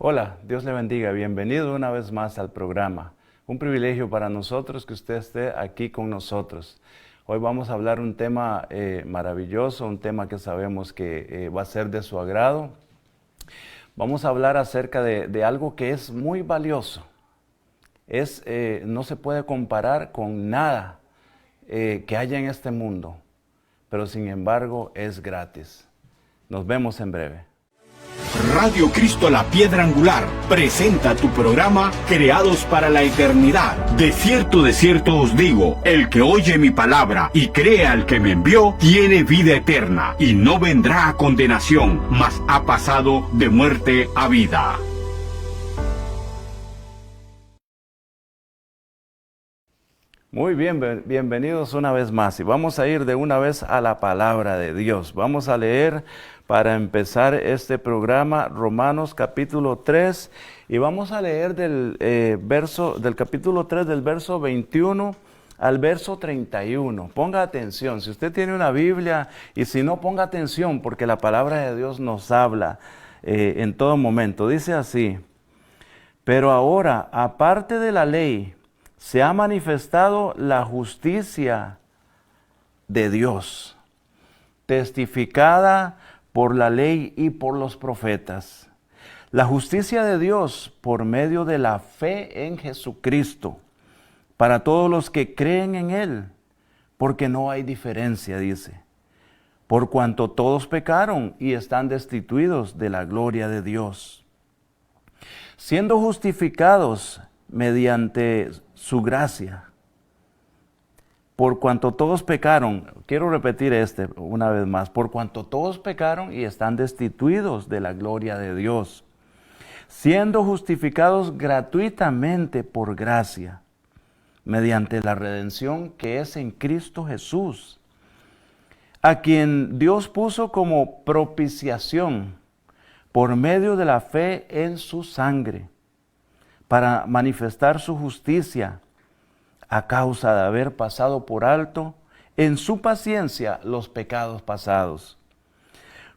Hola, Dios le bendiga. Bienvenido una vez más al programa. Un privilegio para nosotros que usted esté aquí con nosotros. Hoy vamos a hablar un tema maravilloso, un tema que sabemos que va a ser de su agrado. Vamos a hablar acerca de algo que es muy valioso. No se puede comparar con nada que haya en este mundo, pero sin embargo es gratis. Nos vemos en breve. Radio Cristo la Piedra Angular presenta tu programa Creados para la Eternidad. De cierto os digo, el que oye mi palabra y cree al que me envió, tiene vida eterna y no vendrá a condenación, mas ha pasado de muerte a vida. Muy bien, bienvenidos una vez más y vamos a ir de una vez a la palabra de Dios. Vamos a leer para empezar este programa Romanos capítulo 3 y vamos a leer del capítulo 3 del verso 21 al verso 31. Ponga atención, si usted tiene una Biblia y si no, ponga atención porque la palabra de Dios nos habla en todo momento. Dice así: pero ahora, aparte de la ley, se ha manifestado la justicia de Dios, testificada por la ley y por los profetas. La justicia de Dios por medio de la fe en Jesucristo, para todos los que creen en Él, porque no hay diferencia, dice, por cuanto todos pecaron y están destituidos de la gloria de Dios, siendo justificados mediante su gracia. Por cuanto todos pecaron, quiero repetir una vez más, por cuanto todos pecaron y están destituidos de la gloria de Dios, siendo justificados gratuitamente por gracia, mediante la redención que es en Cristo Jesús, a quien Dios puso como propiciación por medio de la fe en su sangre, para manifestar su justicia a causa de haber pasado por alto en su paciencia los pecados pasados,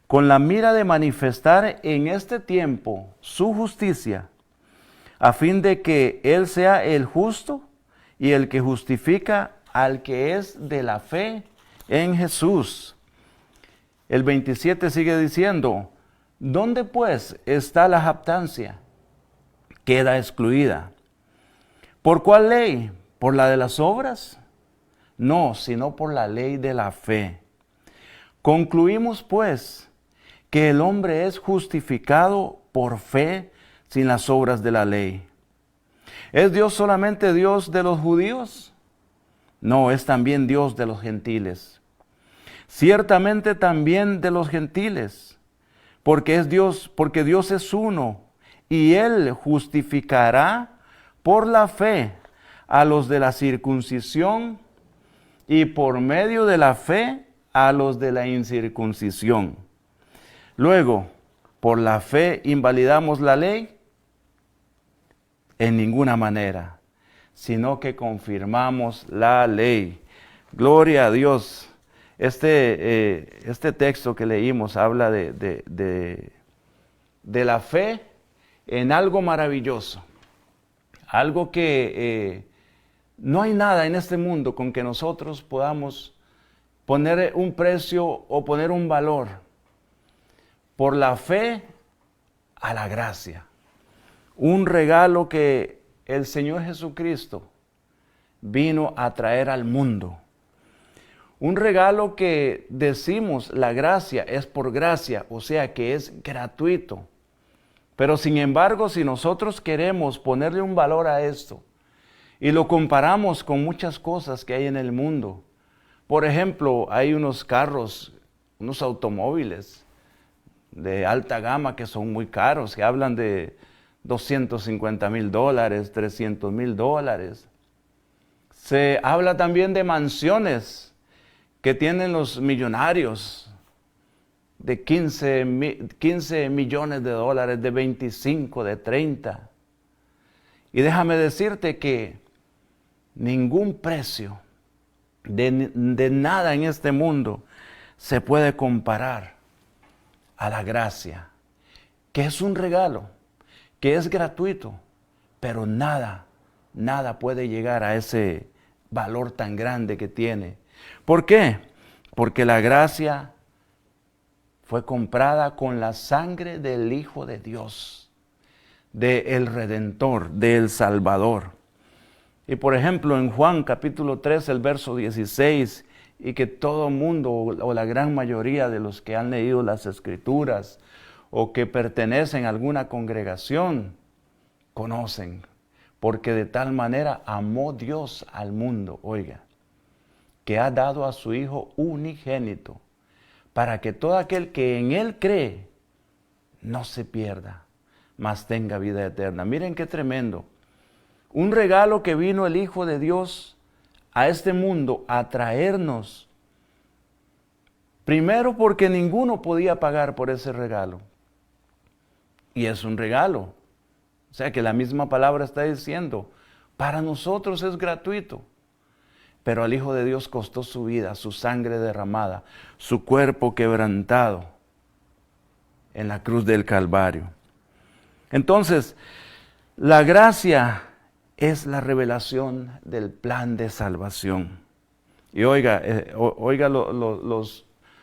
con la mira de manifestar en este tiempo su justicia, a fin de que Él sea el justo y el que justifica al que es de la fe en Jesús. El 27 sigue diciendo: ¿dónde pues está la jactancia? Queda excluida. ¿Por cuál ley? ¿Por la de las obras? No, sino por la ley de la fe. Concluimos pues que el hombre es justificado por fe sin las obras de la ley. ¿Es Dios solamente Dios de los judíos? No, es también Dios de los gentiles. Ciertamente también de los gentiles, porque Dios es uno, y Él justificará por la fe a los de la circuncisión y por medio de la fe a los de la incircuncisión. Luego, ¿por la fe invalidamos la ley? En ninguna manera, sino que confirmamos la ley. Gloria a Dios. Este texto que leímos habla de la fe en algo maravilloso, algo que no hay nada en este mundo con que nosotros podamos poner un precio o poner un valor. Por la fe a la gracia, un regalo que el Señor Jesucristo vino a traer al mundo. Un regalo que decimos la gracia es por gracia, o sea que es gratuito. Pero sin embargo, si nosotros queremos ponerle un valor a esto y lo comparamos con muchas cosas que hay en el mundo, por ejemplo, hay unos carros, unos automóviles de alta gama que son muy caros, que hablan de $250,000, $300,000. Se habla también de mansiones que tienen los millonarios, de 15 millones de dólares, de 25, de 30. Y déjame decirte que ningún precio de nada en este mundo se puede comparar a la gracia, que es un regalo que es gratuito, pero nada puede llegar a ese valor tan grande que tiene. ¿Por qué? Porque la gracia fue comprada con la sangre del Hijo de Dios, del Redentor, del Salvador. Y por ejemplo, en Juan capítulo 3, el verso 16, y que todo mundo o la gran mayoría de los que han leído las Escrituras o que pertenecen a alguna congregación conocen, porque de tal manera amó Dios al mundo, oiga, que ha dado a su Hijo unigénito, para que todo aquel que en Él cree no se pierda, mas tenga vida eterna. Miren qué tremendo. Un regalo que vino el Hijo de Dios a este mundo a traernos. Primero porque ninguno podía pagar por ese regalo. Y es un regalo. O sea que la misma palabra está diciendo, para nosotros es gratuito. Pero al Hijo de Dios costó su vida, su sangre derramada, su cuerpo quebrantado en la cruz del Calvario. Entonces, la gracia es la revelación del plan de salvación. Y oiga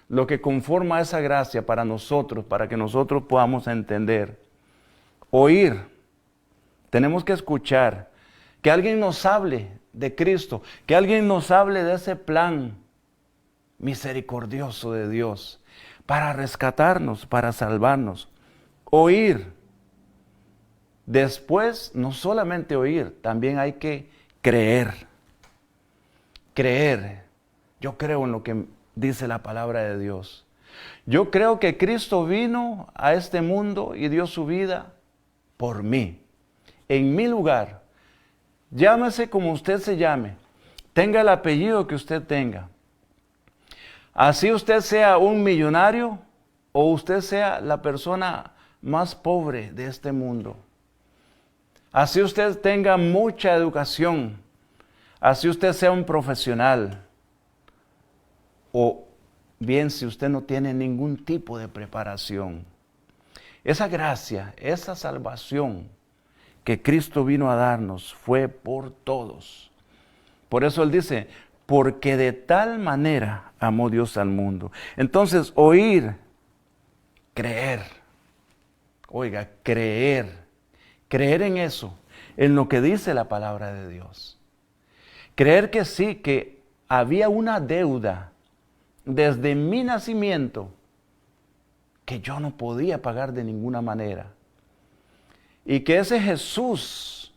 lo que conforma esa gracia para nosotros, para que nosotros podamos entender. Oír. Tenemos que escuchar. Que alguien nos hable de Cristo. Que alguien nos hable de ese plan misericordioso de Dios para rescatarnos, para salvarnos. Oír. Después, no solamente oír, también hay que creer. Creer. Yo creo en lo que dice la palabra de Dios. Yo creo que Cristo vino a este mundo y dio su vida por mí, en mi lugar. Llámese como usted se llame, tenga el apellido que usted tenga. Así usted sea un millonario o usted sea la persona más pobre de este mundo. Así usted tenga mucha educación, así usted sea un profesional, o bien si usted no tiene ningún tipo de preparación. Esa gracia, esa salvación que Cristo vino a darnos fue por todos. Por eso Él dice, porque de tal manera amó Dios al mundo. Entonces, oír, creer. Oiga, creer en eso, en lo que dice la palabra de Dios. Creer que sí, que había una deuda desde mi nacimiento que yo no podía pagar de ninguna manera. Y que ese Jesús,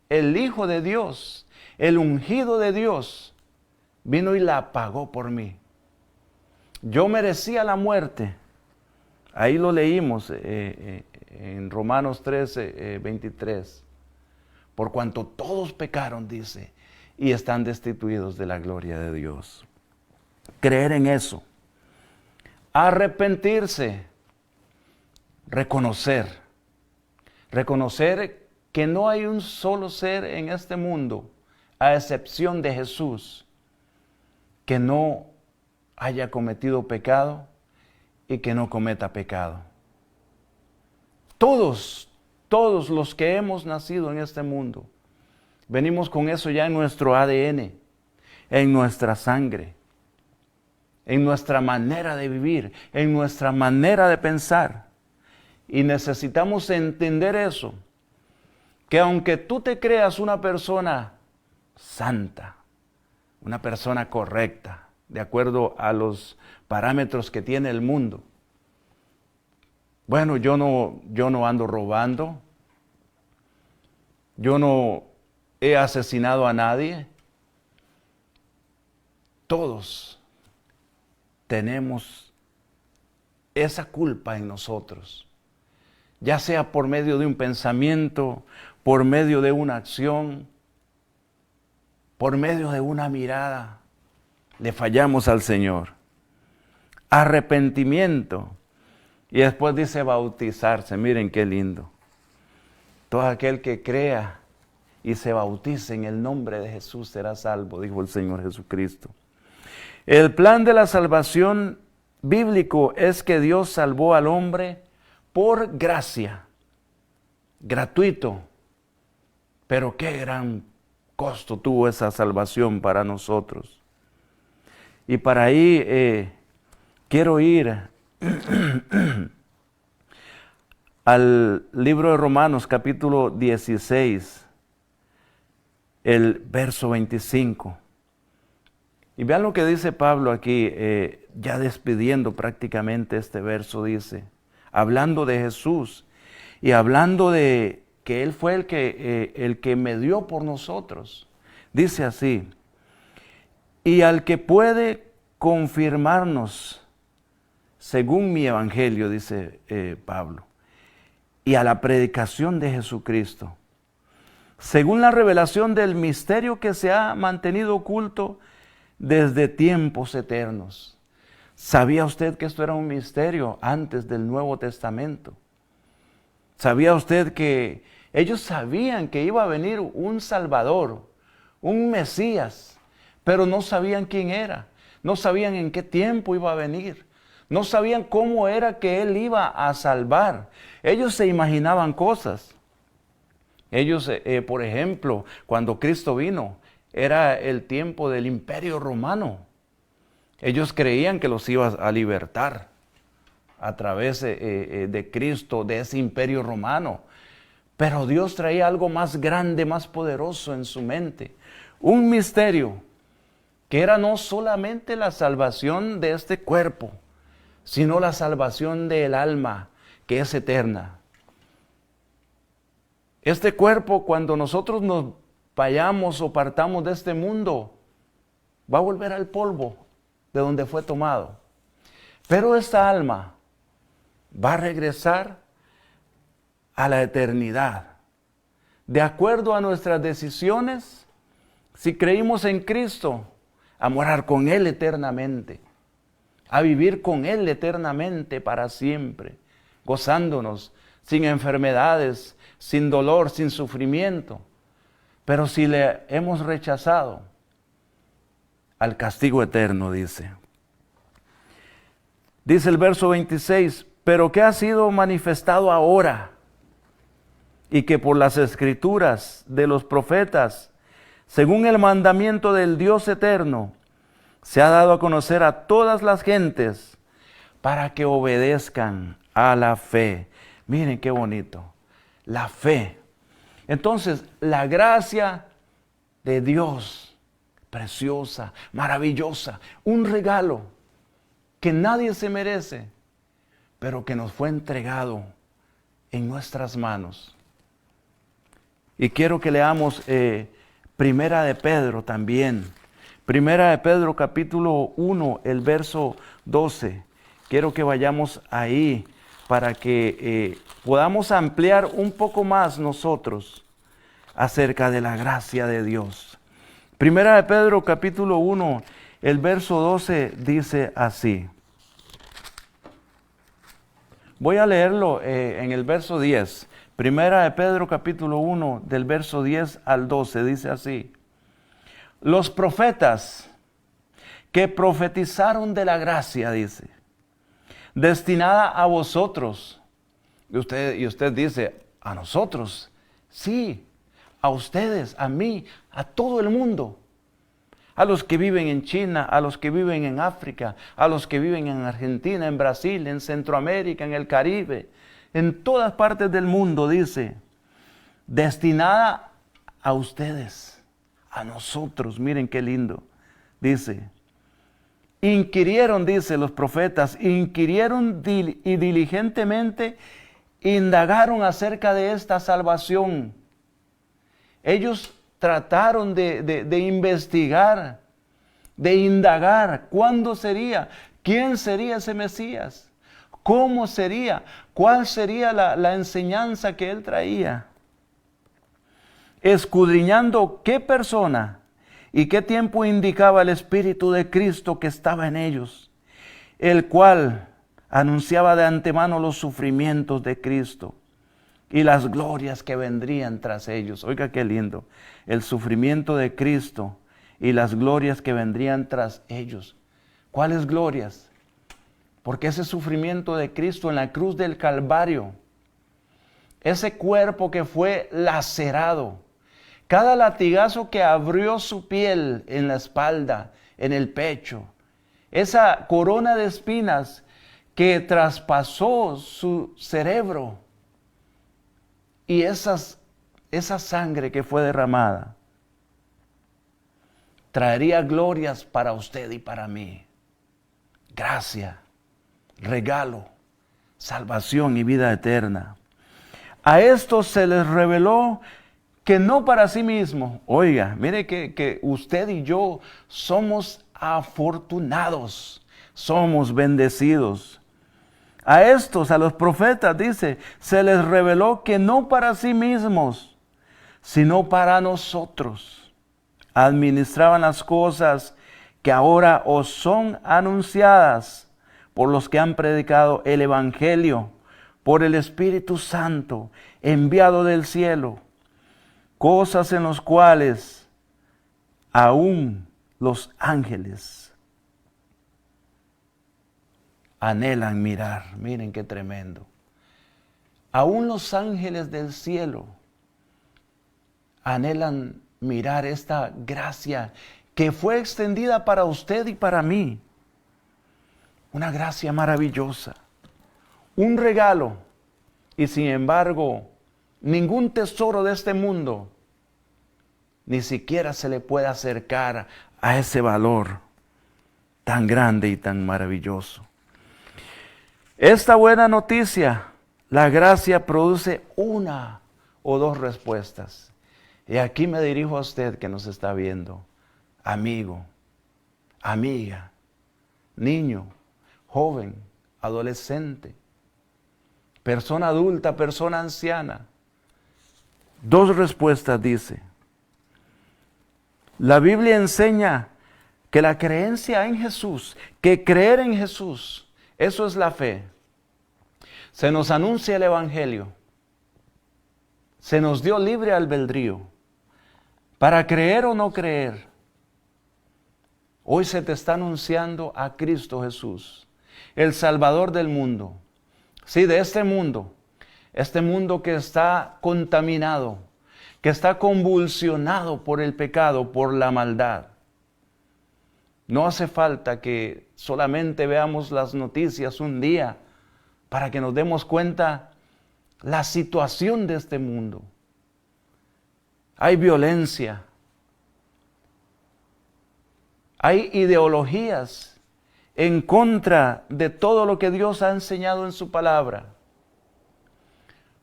el Hijo de Dios, el ungido de Dios, vino y la pagó por mí. Yo merecía la muerte. Ahí lo leímos en Romanos 13, 23. Por cuanto todos pecaron, dice, y están destituidos de la gloria de Dios. Creer en eso. Arrepentirse. Reconocer que no hay un solo ser en este mundo, a excepción de Jesús, que no haya cometido pecado y que no cometa pecado. Todos los que hemos nacido en este mundo, venimos con eso ya en nuestro ADN, en nuestra sangre, en nuestra manera de vivir, en nuestra manera de pensar. Y necesitamos entender eso, que aunque tú te creas una persona santa, una persona correcta, de acuerdo a los parámetros que tiene el mundo. Bueno, yo no ando robando, yo no he asesinado a nadie. Todos tenemos esa culpa en nosotros, ya sea por medio de un pensamiento, por medio de una acción, por medio de una mirada, le fallamos al Señor. Arrepentimiento. Y después dice bautizarse. Miren qué lindo. Todo aquel que crea y se bautice en el nombre de Jesús será salvo, dijo el Señor Jesucristo. El plan de la salvación bíblico es que Dios salvó al hombre por gracia. gratuito, pero qué gran costo tuvo esa salvación para nosotros. Y para ahí quiero ir al libro de Romanos capítulo 16, el verso 25. Y vean lo que dice Pablo aquí, ya despidiendo prácticamente este verso, dice, hablando de Jesús y hablando de que Él fue el que me dio por nosotros. Dice así, y al que puede confirmarnos según mi evangelio, dice Pablo, y a la predicación de Jesucristo, según la revelación del misterio que se ha mantenido oculto desde tiempos eternos. ¿Sabía usted que esto era un misterio antes del Nuevo Testamento? ¿Sabía usted que ellos sabían que iba a venir un Salvador, un Mesías, pero no sabían quién era? No sabían en qué tiempo iba a venir. No sabían cómo era que Él iba a salvar. Ellos se imaginaban cosas. Ellos, por ejemplo, cuando Cristo vino, era el tiempo del Imperio Romano. Ellos creían que los iba a libertar a través de Cristo, de ese Imperio Romano. Pero Dios traía algo más grande, más poderoso en su mente. Un misterio que era no solamente la salvación de este cuerpo, sino la salvación del alma, que es eterna. Este cuerpo, cuando nosotros nos vayamos o partamos de este mundo, va a volver al polvo de donde fue tomado. Pero esta alma va a regresar a la eternidad. De acuerdo a nuestras decisiones, si creímos en Cristo, a morar con Él eternamente, a vivir con Él eternamente para siempre, gozándonos, sin enfermedades, sin dolor, sin sufrimiento. Pero si le hemos rechazado, al castigo eterno, dice. Dice el verso 26, pero que ha sido manifestado ahora, y que por las escrituras de los profetas, según el mandamiento del Dios eterno, se ha dado a conocer a todas las gentes para que obedezcan a la fe. Miren qué bonito, la fe. Entonces, la gracia de Dios, preciosa, maravillosa, un regalo que nadie se merece, pero que nos fue entregado en nuestras manos. Y quiero que leamos Primera de Pedro también. Primera de Pedro capítulo 1, el verso 12. Quiero que vayamos ahí para que podamos ampliar un poco más nosotros acerca de la gracia de Dios. Primera de Pedro capítulo 1, el verso 12 dice así. Voy a leerlo en el verso 10. Primera de Pedro capítulo 1, del verso 10 al 12, dice así. Los profetas que profetizaron de la gracia, dice, destinada a vosotros. Y usted dice, ¿a nosotros? Sí, a ustedes, a mí, a todo el mundo. A los que viven en China, a los que viven en África, a los que viven en Argentina, en Brasil, en Centroamérica, en el Caribe, en todas partes del mundo, dice, destinada a ustedes. A nosotros, miren qué lindo. Dice, inquirieron, dice los profetas, inquirieron y diligentemente indagaron acerca de esta salvación. Ellos trataron de investigar, de indagar cuándo sería, quién sería ese Mesías, cómo sería, cuál sería la enseñanza que él traía. Escudriñando qué persona y qué tiempo indicaba el Espíritu de Cristo que estaba en ellos, el cual anunciaba de antemano los sufrimientos de Cristo y las glorias que vendrían tras ellos. Oiga qué lindo, el sufrimiento de Cristo y las glorias que vendrían tras ellos. ¿Cuáles glorias? Porque ese sufrimiento de Cristo en la cruz del Calvario, ese cuerpo que fue lacerado, cada latigazo que abrió su piel en la espalda, en el pecho, esa corona de espinas que traspasó su cerebro y esa sangre que fue derramada, traería glorias para usted y para mí. Gracia, regalo, salvación y vida eterna. A estos se les reveló que no para sí mismo. Oiga, mire que usted y yo somos afortunados, somos bendecidos. A estos, a los profetas, dice, se les reveló que no para sí mismos, sino para nosotros, administraban las cosas que ahora os son anunciadas por los que han predicado el Evangelio, por el Espíritu Santo, enviado del cielo, cosas en las cuales aún los ángeles anhelan mirar. Miren qué tremendo. Aún los ángeles del cielo anhelan mirar esta gracia que fue extendida para usted y para mí. Una gracia maravillosa, un regalo, y sin embargo, ningún tesoro de este mundo ni siquiera se le puede acercar a ese valor tan grande y tan maravilloso. Esta buena noticia, la gracia produce una o dos respuestas. Y aquí me dirijo a usted que nos está viendo, amigo, amiga, niño, joven, adolescente, persona adulta, persona anciana. Dos respuestas dice. La Biblia enseña que la creencia en Jesús, que creer en Jesús, eso es la fe. Se nos anuncia el Evangelio. Se nos dio libre albedrío para creer o no creer. Hoy se te está anunciando a Cristo Jesús, el Salvador del mundo. Sí, de este mundo que está contaminado, que está convulsionado por el pecado, por la maldad. No hace falta que solamente veamos las noticias un día para que nos demos cuenta la situación de este mundo. Hay violencia, hay ideologías en contra de todo lo que Dios ha enseñado en su palabra.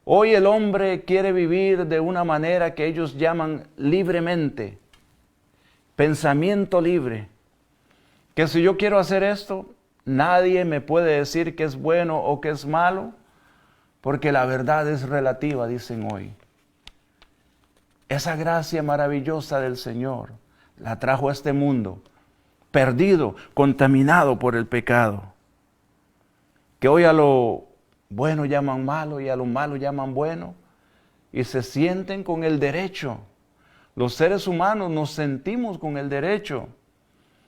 Hoy el hombre quiere vivir de una manera que ellos llaman libremente, pensamiento libre. Que si yo quiero hacer esto, nadie me puede decir que es bueno o que es malo, porque la verdad es relativa, dicen hoy. Esa gracia maravillosa del Señor la trajo a este mundo, perdido, contaminado por el pecado. Que hoy a lo bueno llaman malo y a lo malo llaman bueno, y se sienten con el derecho. Los seres humanos nos sentimos con el derecho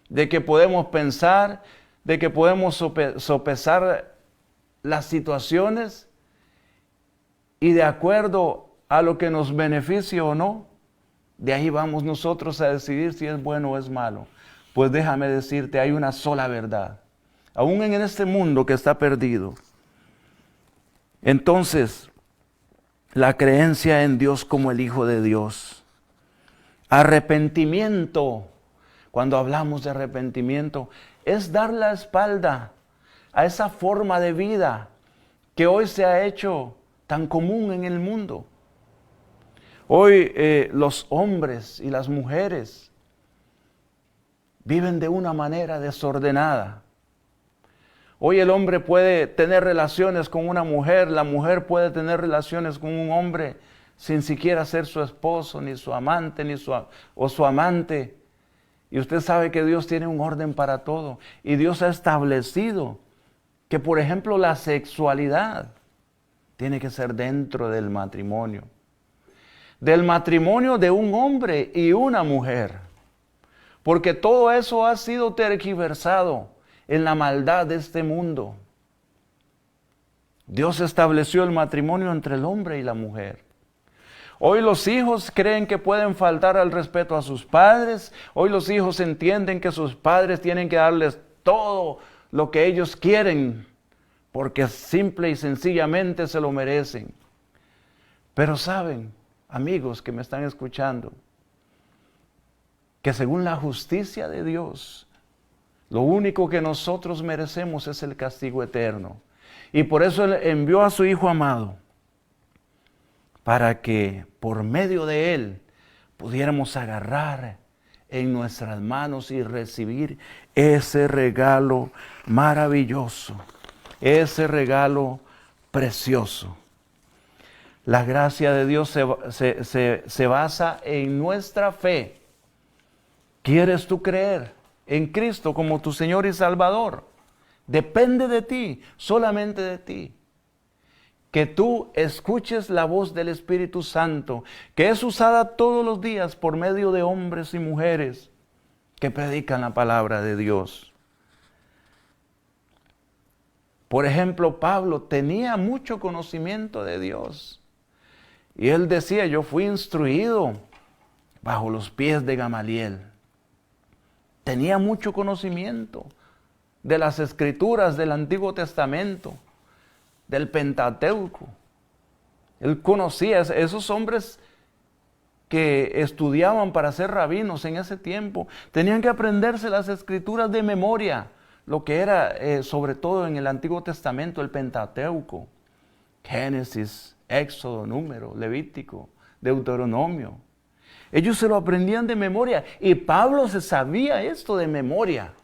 de que podemos pensar, de que podemos sopesar las situaciones y de acuerdo a lo que nos beneficie o no, de ahí vamos nosotros a decidir si es bueno o es malo. Pues déjame decirte, hay una sola verdad, aún en este mundo que está perdido. Entonces, la creencia en Dios como el Hijo de Dios, arrepentimiento. Cuando hablamos de arrepentimiento, es dar la espalda a esa forma de vida que hoy se ha hecho tan común en el mundo. Hoy los hombres y las mujeres viven de una manera desordenada. Hoy el hombre puede tener relaciones con una mujer, la mujer puede tener relaciones con un hombre sin siquiera ser su esposo, ni su amante, o su amante. Y usted sabe que Dios tiene un orden para todo. Y Dios ha establecido que, por ejemplo, la sexualidad tiene que ser dentro del matrimonio. Del matrimonio de un hombre y una mujer. Porque todo eso ha sido tergiversado en la maldad de este mundo. Dios estableció el matrimonio entre el hombre y la mujer. Hoy los hijos creen que pueden faltar al respeto a sus padres. Hoy los hijos entienden que sus padres tienen que darles todo lo que ellos quieren, porque simple y sencillamente se lo merecen. Pero saben, amigos que me están escuchando, que según la justicia de Dios, lo único que nosotros merecemos es el castigo eterno. Y por eso Él envió a su Hijo amado, para que por medio de Él pudiéramos agarrar en nuestras manos y recibir ese regalo maravilloso, ese regalo precioso. La gracia de Dios se basa en nuestra fe. ¿Quieres tú creer en Cristo como tu Señor y Salvador? Depende de ti, solamente de ti. Que tú escuches la voz del Espíritu Santo, que es usada todos los días por medio de hombres y mujeres que predican la palabra de Dios. Por ejemplo, Pablo tenía mucho conocimiento de Dios. Y él decía, yo fui instruido bajo los pies de Gamaliel. Tenía mucho conocimiento de las Escrituras del Antiguo Testamento, del Pentateuco. Él conocía a esos hombres que estudiaban para ser rabinos en ese tiempo. Tenían que aprenderse las Escrituras de memoria, lo que era sobre todo en el Antiguo Testamento, el Pentateuco. Génesis, Éxodo, Número, Levítico, Deuteronomio. Ellos se lo aprendían de memoria y Pablo se sabía esto de memoria.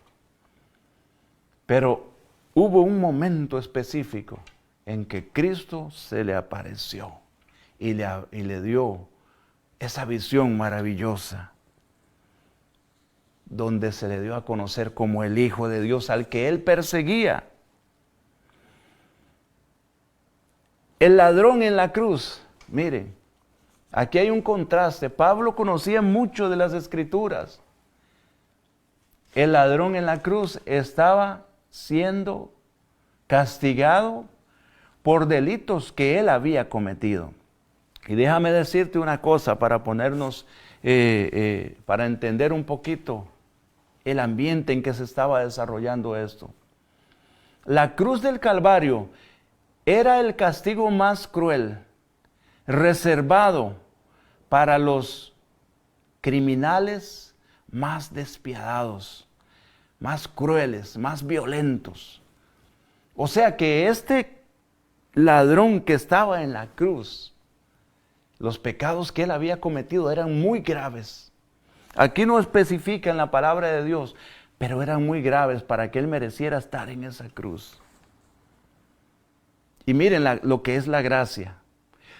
Pero hubo un momento específico en que Cristo se le apareció y le dio esa visión maravillosa, donde se le dio a conocer como el Hijo de Dios al que él perseguía. El ladrón en la cruz, miren, aquí hay un contraste. Pablo conocía mucho de las Escrituras. El ladrón en la cruz estaba siendo castigado por delitos que él había cometido. Y déjame decirte una cosa para ponernos, para entender un poquito el ambiente en que se estaba desarrollando esto. La cruz del Calvario era el castigo más cruel, reservado para los criminales más despiadados, más crueles, más violentos. O sea que este ladrón que estaba en la cruz, los pecados que él había cometido eran muy graves. Aquí no especifica en la palabra de Dios, pero eran muy graves para que él mereciera estar en esa cruz. Y miren lo que es la gracia.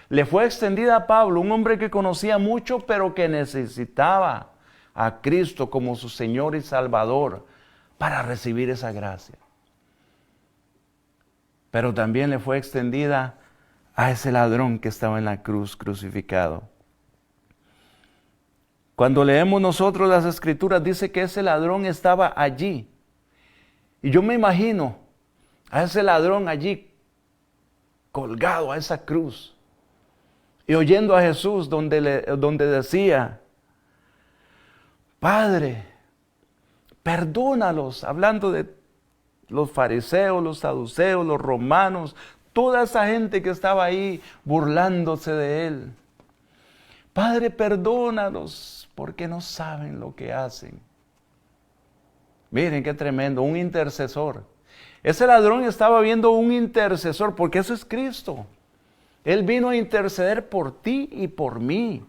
Le fue extendida a Pablo, un hombre que conocía mucho, pero que necesitaba a Cristo como su Señor y Salvador para recibir esa gracia. Pero también le fue extendida a ese ladrón que estaba en la cruz crucificado. Cuando leemos nosotros las Escrituras, dice que ese ladrón estaba allí. Y yo me imagino a ese ladrón allí, colgado a esa cruz, y oyendo a Jesús donde decía, Padre, perdónalos, hablando de los fariseos, los saduceos, los romanos, toda esa gente que estaba ahí burlándose de él. Padre, perdónalos, porque no saben lo que hacen. Miren qué tremendo, un intercesor. Ese ladrón estaba viendo un intercesor, porque eso es Cristo. Él vino a interceder por ti y por mí.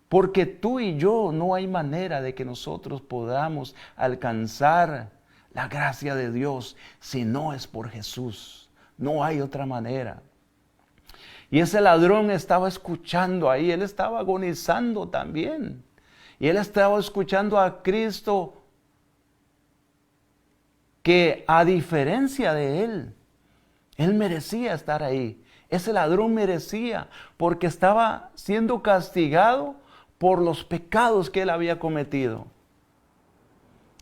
Porque tú y yo no hay manera de que nosotros podamos alcanzar la gracia de Dios si no es por Jesús. No hay otra manera. Y ese ladrón estaba escuchando ahí, él estaba agonizando también. Y él estaba escuchando a Cristo que a diferencia de él merecía estar ahí. Ese ladrón merecía porque estaba siendo castigado por los pecados que él había cometido.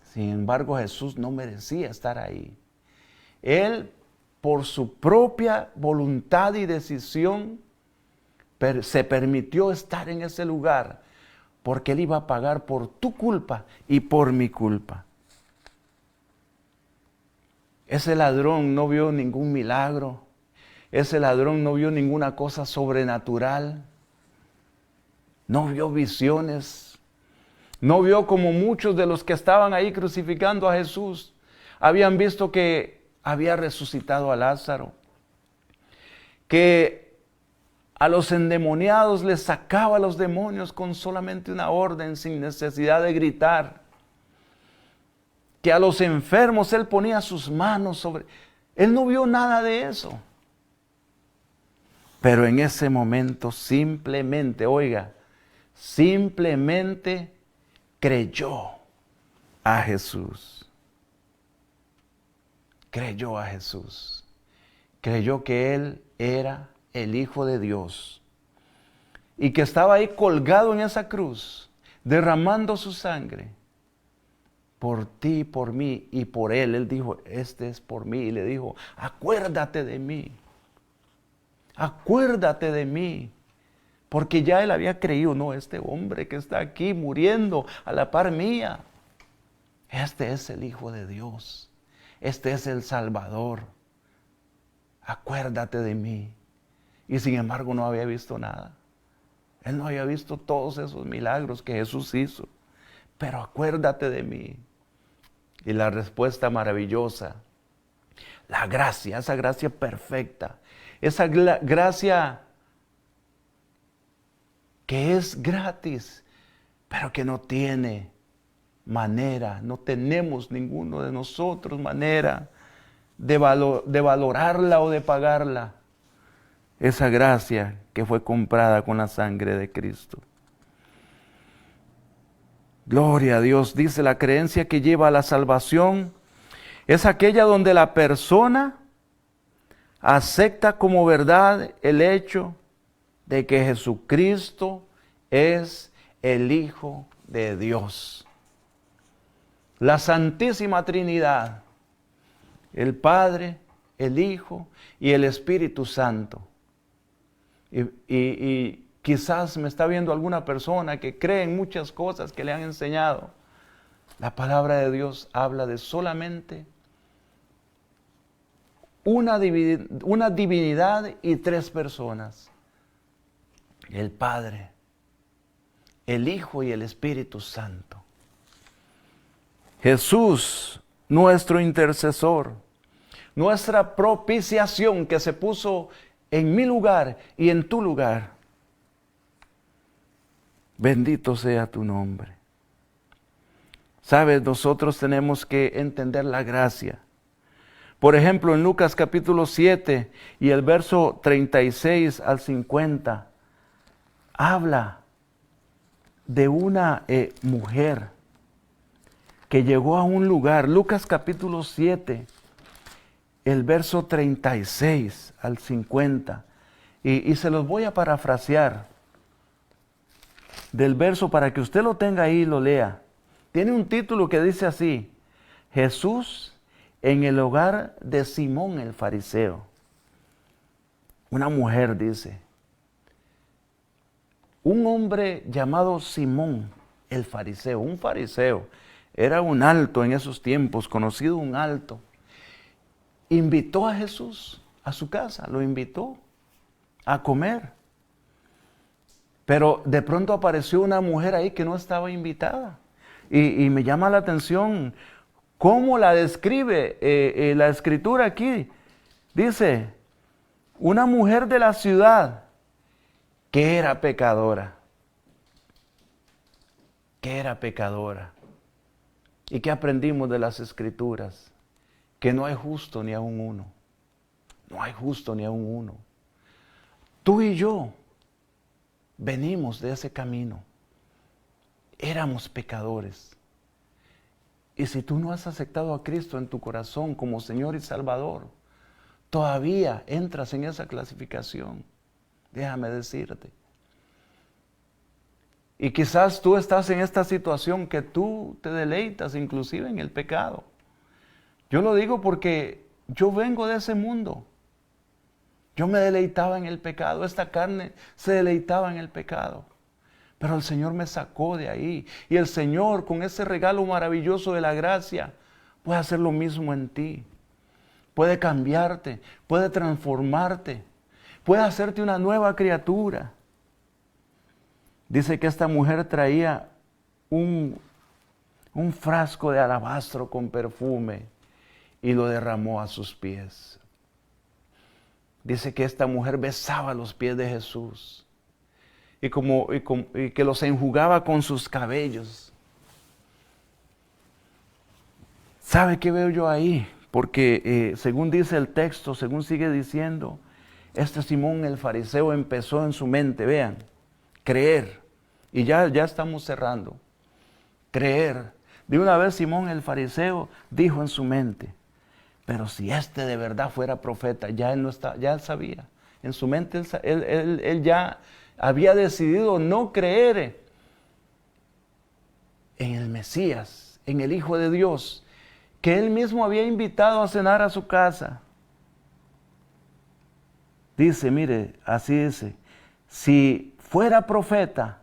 Sin embargo, Jesús no merecía estar ahí. Él por su propia voluntad y decisión, se permitió estar en ese lugar, porque Él iba a pagar por tu culpa y por mi culpa. Ese ladrón no vio ningún milagro. Ese ladrón no vio ninguna cosa sobrenatural. No vio visiones. No vio como muchos de los que estaban ahí crucificando a Jesús. Habían visto que había resucitado a Lázaro. Que a los endemoniados les sacaba a los demonios con solamente una orden, sin necesidad de gritar. Que a los enfermos Él ponía sus manos sobre... Él no vio nada de eso. Pero en ese momento simplemente, oiga, simplemente creyó a Jesús. Creyó a Jesús. Creyó que Él era el Hijo de Dios. Y que estaba ahí colgado en esa cruz, derramando su sangre. Por ti, por mí y por Él. Él dijo, este es por mí. Y le dijo, acuérdate de mí. Acuérdate de mí. Porque ya Él había creído, no, este hombre que está aquí muriendo a la par mía. Este es el Hijo de Dios. Este es el Salvador. Acuérdate de mí. Y sin embargo no había visto nada. Él no había visto todos esos milagros que Jesús hizo. Pero acuérdate de mí. Y la respuesta maravillosa, la gracia, esa gracia perfecta, esa gracia que es gratis, pero que no tiene manera, no tenemos ninguno de nosotros manera de valorarla o de pagarla. Esa gracia que fue comprada con la sangre de Cristo. Gloria a Dios. Dice, la creencia que lleva a la salvación es aquella donde la persona acepta como verdad el hecho de que Jesucristo es el Hijo de Dios. La Santísima Trinidad, el Padre, el Hijo y el Espíritu Santo. Y quizás me está viendo alguna persona que cree en muchas cosas que le han enseñado. La palabra de Dios habla de solamente una divinidad y tres personas. El Padre, el Hijo y el Espíritu Santo. Jesús, nuestro intercesor, nuestra propiciación que se puso en mi lugar y en tu lugar. Bendito sea tu nombre. Sabes, nosotros tenemos que entender la gracia. Por ejemplo, en Lucas capítulo 7 y el verso 36 al 50, habla de una mujer que llegó a un lugar. Lucas capítulo 7, el verso 36 al 50. Y se los voy a parafrasear del verso para que usted lo tenga ahí y lo lea. Tiene un título que dice así: Jesús en el hogar de Simón el fariseo. Una mujer dice, un hombre llamado Simón el fariseo, un fariseo, era un alto en esos tiempos, conocido un alto, invitó a Jesús a su casa, lo invitó a comer. Pero de pronto apareció una mujer ahí que no estaba invitada. Y me llama la atención cómo la describe la escritura aquí. Dice, una mujer de la ciudad que era pecadora. Que era pecadora. ¿Y qué aprendimos de las escrituras? Que no hay justo ni aun uno. No hay justo ni aun uno. Tú y yo venimos de ese camino. Éramos pecadores. Y si tú no has aceptado a Cristo en tu corazón como Señor y Salvador, todavía entras en esa clasificación. Déjame decirte. Y quizás tú estás en esta situación que tú te deleitas inclusive en el pecado. Yo lo digo porque yo vengo de ese mundo. Yo me deleitaba en el pecado. Esta carne se deleitaba en el pecado. Pero el Señor me sacó de ahí. Y el Señor, con ese regalo maravilloso de la gracia, puede hacer lo mismo en ti. Puede cambiarte, puede transformarte, puede hacerte una nueva criatura. Dice que esta mujer traía un frasco de alabastro con perfume y lo derramó a sus pies. Dice que esta mujer besaba los pies de Jesús y que los enjugaba con sus cabellos. ¿Sabe qué veo yo ahí? Porque según dice el texto, según sigue diciendo, este Simón el fariseo empezó en su mente, vean, creer. Y ya estamos cerrando. Creer. De una vez Simón el fariseo dijo en su mente, pero si este de verdad fuera profeta, ya él sabía. En su mente él ya había decidido no creer en el Mesías, en el Hijo de Dios, que él mismo había invitado a cenar a su casa. Dice, mire, así dice, si fuera profeta,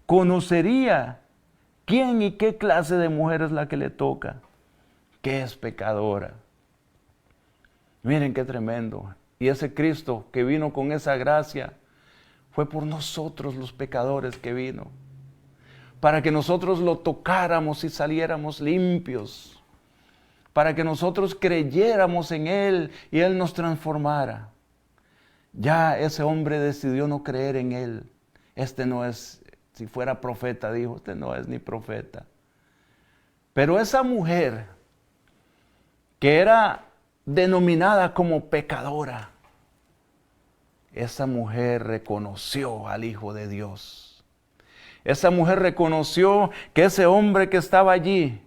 conocería quién y qué clase de mujer es la que le toca, que es pecadora. Miren qué tremendo. Y ese Cristo que vino con esa gracia, fue por nosotros los pecadores que vino, para que nosotros lo tocáramos y saliéramos limpios, para que nosotros creyéramos en Él y Él nos transformara. Ya ese hombre decidió no creer en Él. Este no es, si fuera profeta, dijo, este no es ni profeta. Pero esa mujer, que era denominada como pecadora, esa mujer reconoció al Hijo de Dios. Esa mujer reconoció que ese hombre que estaba allí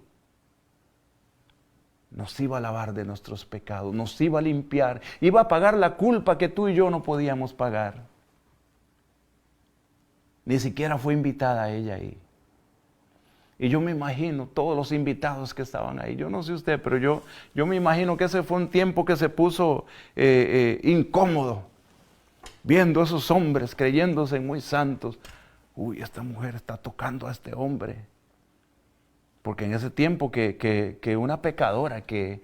nos iba a lavar de nuestros pecados, nos iba a limpiar, iba a pagar la culpa que tú y yo no podíamos pagar. Ni siquiera fue invitada ella ahí. Y yo me imagino todos los invitados que estaban ahí. Yo no sé usted, pero yo me imagino que ese fue un tiempo que se puso incómodo, viendo a esos hombres creyéndose muy santos. Uy, esta mujer está tocando a este hombre. Porque en ese tiempo que una pecadora, que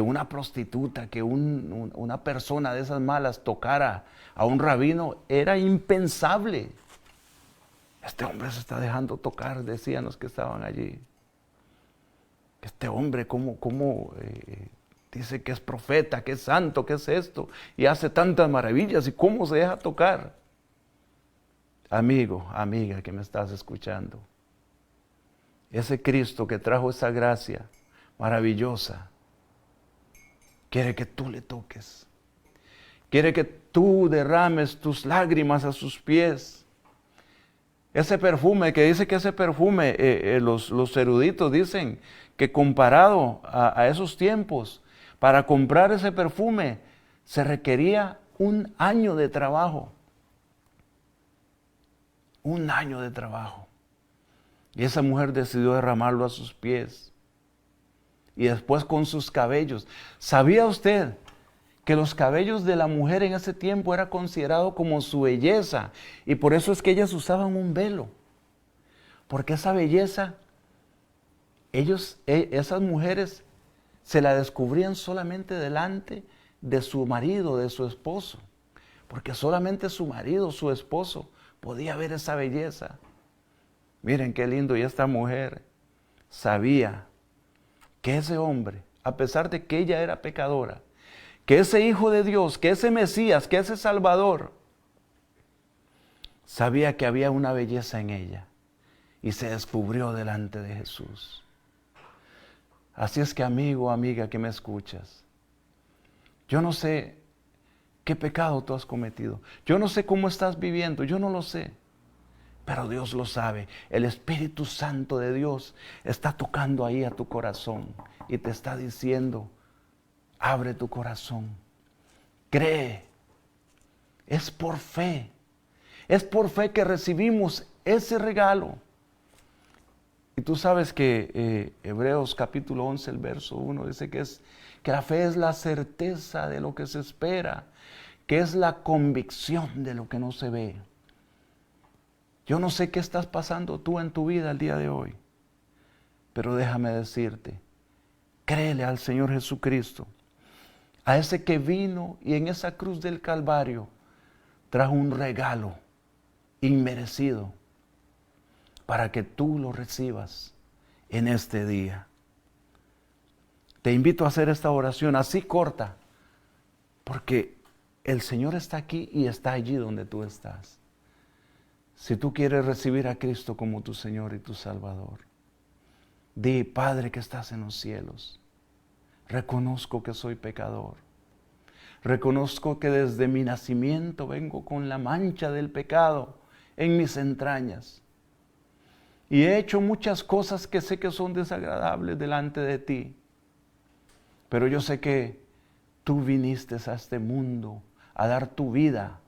una prostituta, que una persona de esas malas tocara a un rabino, era impensable. Este hombre se está dejando tocar, decían los que estaban allí. Este hombre, ¿cómo dice que es profeta, que es santo, que es esto? Y hace tantas maravillas, ¿y cómo se deja tocar? Amigo, amiga que me estás escuchando, ese Cristo que trajo esa gracia maravillosa, quiere que tú le toques. Quiere que tú derrames tus lágrimas a sus pies. Ese perfume, que dice que ese perfume, los eruditos dicen que comparado a esos tiempos, para comprar ese perfume se requería 1 año de trabajo. 1 año de trabajo. Y esa mujer decidió derramarlo a sus pies. Y después con sus cabellos. ¿Sabía usted que los cabellos de la mujer en ese tiempo era considerado como su belleza? Y por eso es que ellas usaban un velo. Porque esa belleza, esas mujeres se la descubrían solamente delante de su marido, de su esposo. Porque solamente su marido, su esposo, podía ver esa belleza. Miren qué lindo, y esta mujer sabía que ese hombre, a pesar de que ella era pecadora, que ese Hijo de Dios, que ese Mesías, que ese Salvador, sabía que había una belleza en ella y se descubrió delante de Jesús. Así es que, amigo, amiga que me escuchas, yo no sé qué pecado tú has cometido, yo no sé cómo estás viviendo, yo no lo sé. Pero Dios lo sabe. El Espíritu Santo de Dios está tocando ahí a tu corazón y te está diciendo, abre tu corazón, cree. Es por fe que recibimos ese regalo. Y tú sabes que Hebreos capítulo 11, el verso 1, dice que que la fe es la certeza de lo que se espera, que es la convicción de lo que no se ve. Yo no sé qué estás pasando tú en tu vida el día de hoy, pero déjame decirte, créele al Señor Jesucristo, a ese que vino y en esa cruz del Calvario trajo un regalo inmerecido para que tú lo recibas en este día. Te invito a hacer esta oración así corta, porque el Señor está aquí y está allí donde tú estás. Si tú quieres recibir a Cristo como tu Señor y tu Salvador, di: Padre que estás en los cielos, reconozco que soy pecador. Reconozco que desde mi nacimiento vengo con la mancha del pecado en mis entrañas. Y he hecho muchas cosas que sé que son desagradables delante de ti. Pero yo sé que tú viniste a este mundo a dar tu vida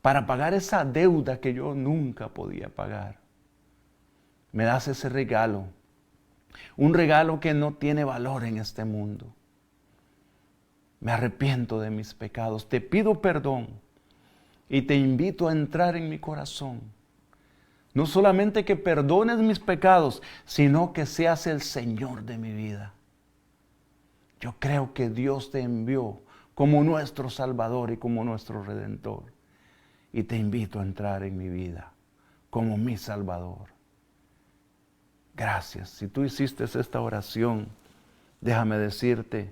para pagar esa deuda que yo nunca podía pagar. Me das ese regalo, un regalo que no tiene valor en este mundo. Me arrepiento de mis pecados, te pido perdón y te invito a entrar en mi corazón. No solamente que perdones mis pecados, sino que seas el Señor de mi vida. Yo creo que Dios te envió como nuestro Salvador y como nuestro Redentor. Y te invito a entrar en mi vida como mi Salvador. Gracias. Si tú hiciste esta oración, déjame decirte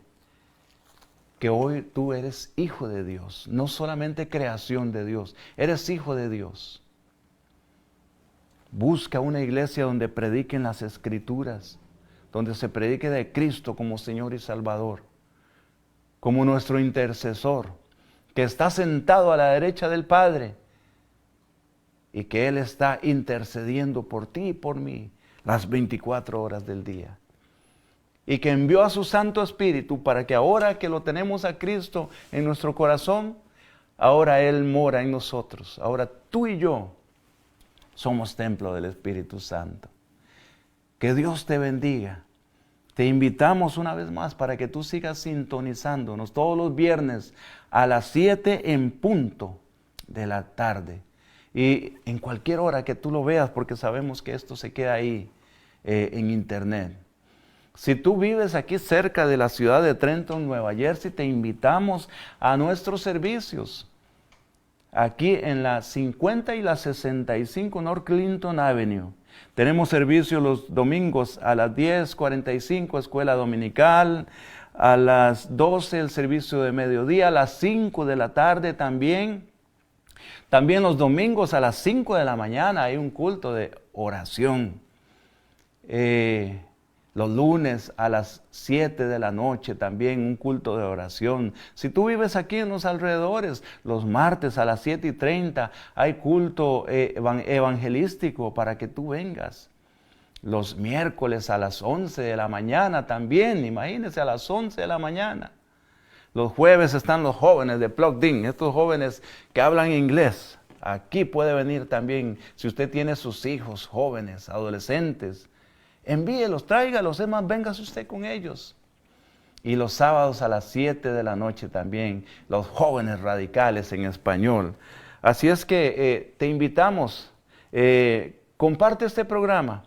que hoy tú eres hijo de Dios, no solamente creación de Dios, eres hijo de Dios. Busca una iglesia donde prediquen las Escrituras, donde se predique de Cristo como Señor y Salvador, como nuestro intercesor, que está sentado a la derecha del Padre y que Él está intercediendo por ti y por mí las 24 horas del día. Y que envió a su Santo Espíritu para que ahora que lo tenemos a Cristo en nuestro corazón, ahora Él mora en nosotros. Ahora tú y yo somos templo del Espíritu Santo. Que Dios te bendiga. Te invitamos una vez más para que tú sigas sintonizándonos todos los viernes a las 7 en punto de la tarde. Y en cualquier hora que tú lo veas, porque sabemos que esto se queda ahí en internet. Si tú vives aquí cerca de la ciudad de Trenton, Nueva Jersey, te invitamos a nuestros servicios. Aquí en la 50 y la 65 North Clinton Avenue. Tenemos servicio los domingos a las 10:45, escuela dominical. A las 12 el servicio de mediodía, a las 5 de la tarde también. También los domingos a las 5 de la mañana hay un culto de oración. Los lunes a las 7 de la noche también un culto de oración. Si tú vives aquí en los alrededores, los martes a las 7:30 hay culto evangelístico para que tú vengas. Los miércoles a las 11 de la mañana también, imagínense, a las 11 de la mañana. Los jueves están los jóvenes de Plugged In, estos jóvenes que hablan inglés. Aquí puede venir también, si usted tiene sus hijos jóvenes, adolescentes, envíelos, tráigalos, es más, véngase usted con ellos. Y los sábados a las 7 de la noche también, los jóvenes radicales en español. Así es que te invitamos, comparte este programa,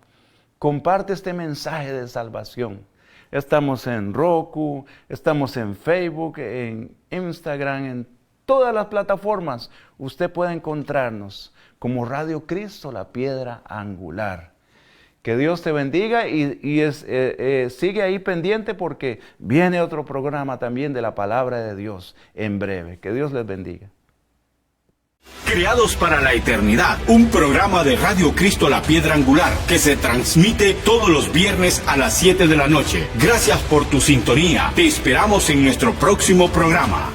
comparte este mensaje de salvación. Estamos en Roku, estamos en Facebook, en Instagram, en todas las plataformas. Usted puede encontrarnos como Radio Cristo, la piedra angular. Que Dios te bendiga y sigue ahí pendiente porque viene otro programa también de la palabra de Dios en breve. Que Dios les bendiga. Creados para la eternidad, un programa de Radio Cristo la Piedra Angular que se transmite todos los viernes a las 7 de la noche. Gracias por tu sintonía. Te esperamos en nuestro próximo programa.